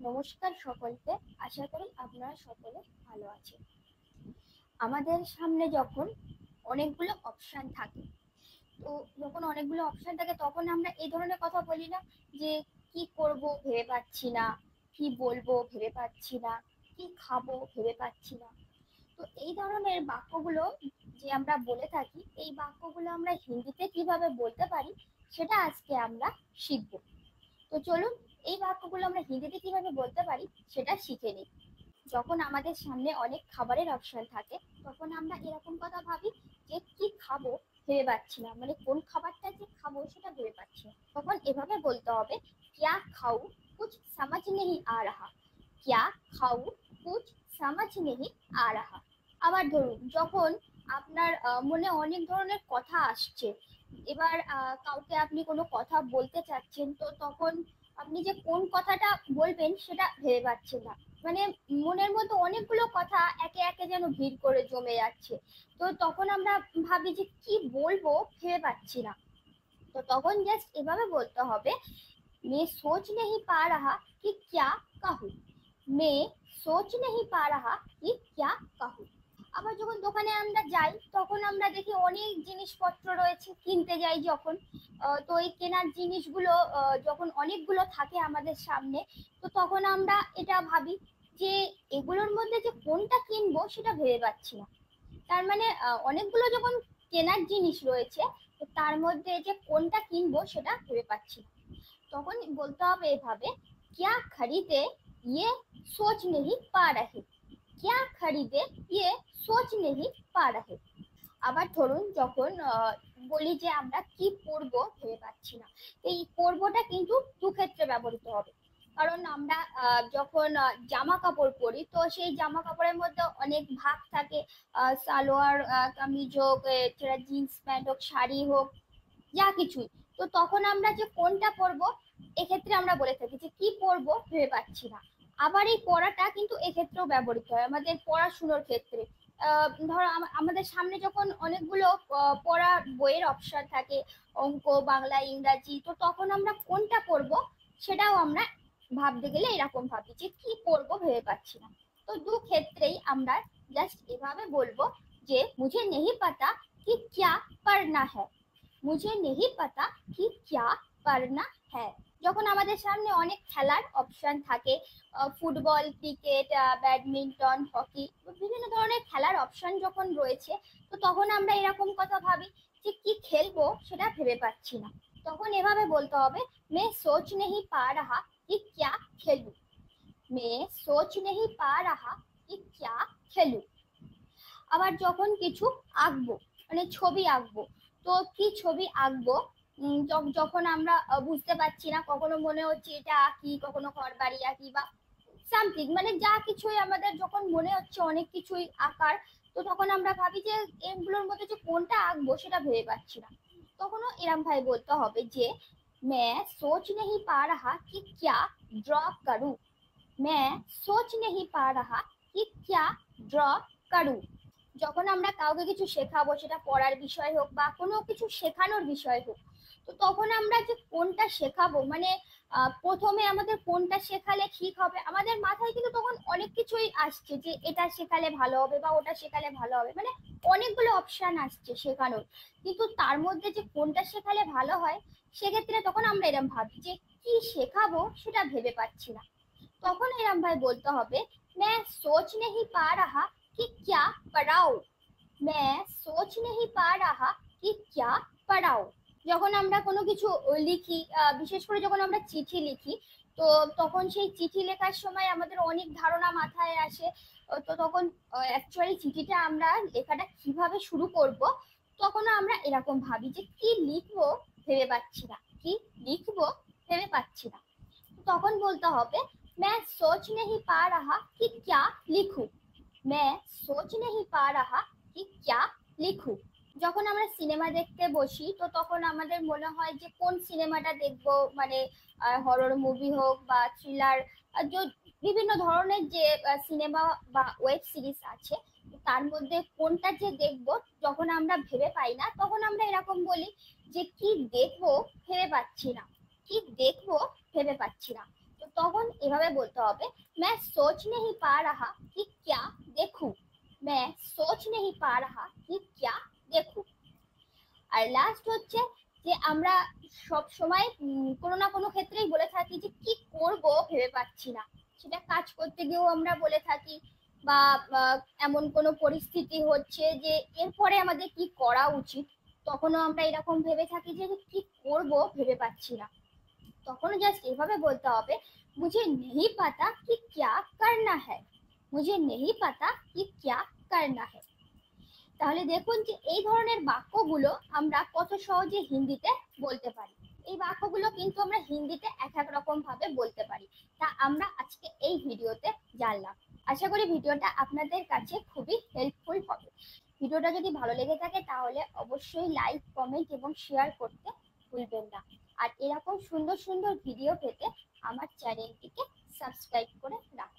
নমস্কার সকলকে। আশা করি আপনারা সকলে ভালো আছেন। আমাদের সামনে যখন অনেকগুলো অপশন থাকে, তখন আমরা এই ধরনের কথা বলি না যে কি করব ভেবে পাচ্ছি না, কি বলবো ভেবে পাচ্ছি না, কি খাবো ভেবে পাচ্ছি না। তো এই ধরনের বাক্যগুলো যে আমরা বলে থাকি, এই বাক্যগুলো আমরা হিন্দিতে কিভাবে বলতে পারি সেটা আজকে আমরা শিখবো। তো চলুন এই বাক্যগুলো আমরা হিন্দিতে কিভাবে বলতে পারি সেটা শিখে নিই। যখন আমাদের সামনে অনেক খাবারের অপশন থাকে, তখন আমরা এরকম কথা ভাবি যে কি খাবো ভেবে পাচ্ছি না, মানে কোন খাবারটা যে খাবো সেটা ভেবে পাচ্ছি না। তখন এভাবে বলতে হবে, ক্যা খাও কুছ সমঝ নেহি আ রাহা। ক্যা খাও কুছ সমঝ নেহি আ রাহা। আবার ধরুন, যখন আপনার মনে অনেক ধরনের কথা আসছে, এবার কাউকে আপনি কোনো কথা বলতে চাচ্ছেন, তো তখন আপনি যে কোন কথাটা বলবেন সেটা ভেবে পাচ্ছেন না। মানে মনের মধ্যে অনেকগুলো কথা একে একে যেন ভিড় করে জমে যাচ্ছে। তো তখন আমরা ভাবি যে কি বলবো ভেবে পাচ্ছি না। তো তখন জাস্ট এভাবে বলতে হবে, मैं सोच नहीं पा रहा कि क्या कहूँ। मैं सोच नहीं पा रहा कि क्या कहूँ। আবার যখন দোকানে আমরা যাই, তখন আমরা দেখি অনেক জিনিসপত্র রয়েছে, কিনতে যাই যখন, তো এই কেনার জিনিসগুলো যখন অনেকগুলো থাকে আমাদের সামনে, তো তখন আমরা এটা ভাবি যে এগুলোর মধ্যে যে কোনটা কিনবো সেটা ভেবে পাচ্ছি না। তার মানে অনেকগুলো যখন কেনার জিনিস রয়েছে, তো তার মধ্যে যে কোনটা কিনবো সেটা ভেবে পাচ্ছি না। তখন বলতে হবে এভাবে, क्या खरीदे ये सोच नहीं पा रहे। क्या खरीदे ये सोच नहीं पा रहे। আবার ধরুন, যখন বলি যে আমরা কি পরবো ভেবে পাচ্ছি না, এই পরবোটা কিন্তু দু ক্ষেত্রে ব্যবহৃত হবে। কারণ আমরা যখন জামা কাপড় পরি, তো সেই জামা কাপড়ের মধ্যে অনেক ভাগ থাকে, সালোয়ার কামিজ হোক, এছাড়া জিন্স প্যান্ট হোক, শাড়ি হোক, যা কিছুই। তো তখন আমরা যে কোনটা পরবো, এক্ষেত্রে আমরা বলে থাকি যে কি পরবো ভেবে পাচ্ছি না। আবার এই পড়াটা কিন্তু এক্ষেত্রেও ব্যবহৃত হয় আমাদের পড়াশুনোর ক্ষেত্রে। ধরো আমাদের সামনে যখন অনেকগুলো পড়ার বইয়ের অপশন থাকে, অঙ্ক, বাংলা, ইংরাজি, তো তখন আমরা কোনটা পড়বো সেটাও আমরা ভাবতে গেলে এরকম ভাবি যে কি পড়বো ভেবে পাচ্ছি না। তো দু ক্ষেত্রেই আমরা জাস্ট এভাবে বলবো যে মুঝে নেহি পাতা কি ক্যা পড়না হ্যায়। মুঝে নেহি পাতা কি ক্যা পড়না হ্যায়। যখন আমাদের সামনে অনেক খেলার অপশন থাকে, ফুটবল, ক্রিকেট, ব্যাডমিন্টন, হকি, বিভিন্ন ধরনের খেলার অপশন যখন রয়েছে, তো তখন আমরা এরকম কথা ভাবি যে কি খেলবো সেটা ভেবে পাচ্ছি না। তখন এভাবে বলতে হবে, मैं सोच नहीं पा रहा कि क्या खेलूं। मैं सोच नहीं पा रहा कि क्या खेलूं। আবার যখন কিছু আঁকবো, মানে ছবি আঁকবো, তো কি ছবি আঁকবো যখন আমরা বুঝতে পারছি না, কখনো মনে হচ্ছে এটা আঁকি, কখনো ঘর বাড়ি আঁকি বা সামথিং, মানে যা কিছুই আমাদের যখন মনে হচ্ছে অনেক কিছুই আঁকার, তো তখন আমরা ভাবি যে এগুলোর মধ্যে যে কোনটা আঁকবো সেটা ভেবে পাচ্ছি না। তখনও এরম ভাই বলতে হবে যে मैं सोच नहीं पा रहा कि क्या ड्रॉ करूं। मैं सोच नहीं पा रहा कि क्या ड्रॉ करूं। যখন আমরা কাউকে কিছু শেখাবো, সেটা পড়ার বিষয় হোক বা কোনো কিছু শেখানোর বিষয় হোক, তো তখন আমরা যে কোনটা শেখাবো, মানে প্রথমে আমাদের কোনটা শেখালে ঠিক হবে, আমাদের মাথায় কিন্তু তখন অনেক কিছুই আসছে যে এটা শেখালে ভালো হবে বা ওটা শেখালে ভালো হবে, মানে অনেকগুলো অপশন আসছে শেখানোর। কিন্তু তার মধ্যে যে কোনটা শেখালে ভালো হয়, সেক্ষেত্রে তখন আমরা এরম ভাবি যে কি শেখাবো সেটা ভেবে পাচ্ছি না। তখন এরম ভাই বলতে হবে, मैं सोच नहीं पा रहा कि क्या पढ़ाओ। मैं सोच नहीं पा रहा कि क्या पढ़ाओ। যখন আমরা কোনো কিছু লিখি, বিশেষ করে যখন আমরা চিঠি লিখি, তো তখন সেই চিঠি লেখার সময় আমাদের অনেক ধারণা মাথায় আসে। তো তখন অ্যাকচুয়ালি চিঠিটা আমরা লেখাটা কিভাবে শুরু করব, তখনও আমরা এরকম ভাবি যে কি লিখবো ভেবে পাচ্ছি না, কি লিখবো ভেবে পাচ্ছি না। তখন বলতে হবে, मैं सोच नहीं पा रहा कि क्या लिखूं। मैं सोच नहीं पा रहा कि क्या लिखूं। যখন আমরা সিনেমা দেখতে বসি, তো তখন আমাদের মনে হয় যে কোন সিনেমাটা দেখবো, মানে হরর মুভি হোক বা থ্রিলার, বিভিন্ন ধরনের যে সিনেমা বা ওয়েব সিরিজ আছে, তার মধ্যে কোনটা যে দেখবো যখন আমরা ভেবে পাই না, তখন আমরা এরকম বলি যে কি দেখবো ভেবে পাচ্ছি না, কি দেখবো ভেবে পাচ্ছি না। তো তখন এভাবে বলতে হবে, मैं सोच नहीं पा रहा कि क्या देखूं, मैं सोच नहीं पा रहा कि क्या देखूं। আর লাস্ট হচ্ছে যে আমরা সব সময় কোনো না কোনো ক্ষেত্রেই বলে থাকি যে কি করব ভেবে পাচ্ছি না। সেটা কাজ করতে গিয়েও আমরা বলে থাকি, বা এমন কোনো পরিস্থিতি হচ্ছে যে এরপরে আমাদের কি করা উচিত, তখনও আমরা এরকম ভেবে থাকি যে কি করব ভেবে পাচ্ছি না। তখনও জাস্ট এভাবে বলতে হবে, মুঝে নেহি পাতা কি ক্যা করনা হ্যায়, মুঝে নেহি পাতা কি ক্যা করনা হ্যায়। তাহলে দেখুন যে এই ধরনের বাক্যগুলো আমরা কত সহজে হিন্দিতে বলতে পারি। এই বাক্যগুলো কিন্তু আমরা হিন্দিতে এক এক রকম ভাবে বলতে পারি, তা আমরা আজকে এই ভিডিওতে জানলাম। আশা করি ভিডিওটা আপনাদের কাছে খুবই হেল্পফুল হবে। ভিডিওটা যদি ভালো লেগে থাকে তাহলে অবশ্যই লাইক, কমেন্ট এবং শেয়ার করতে ভুলবেন না। আর এরকম সুন্দর সুন্দর ভিডিও পেতে আমার চ্যানেলটিকে সাবস্ক্রাইব করে রাখুন।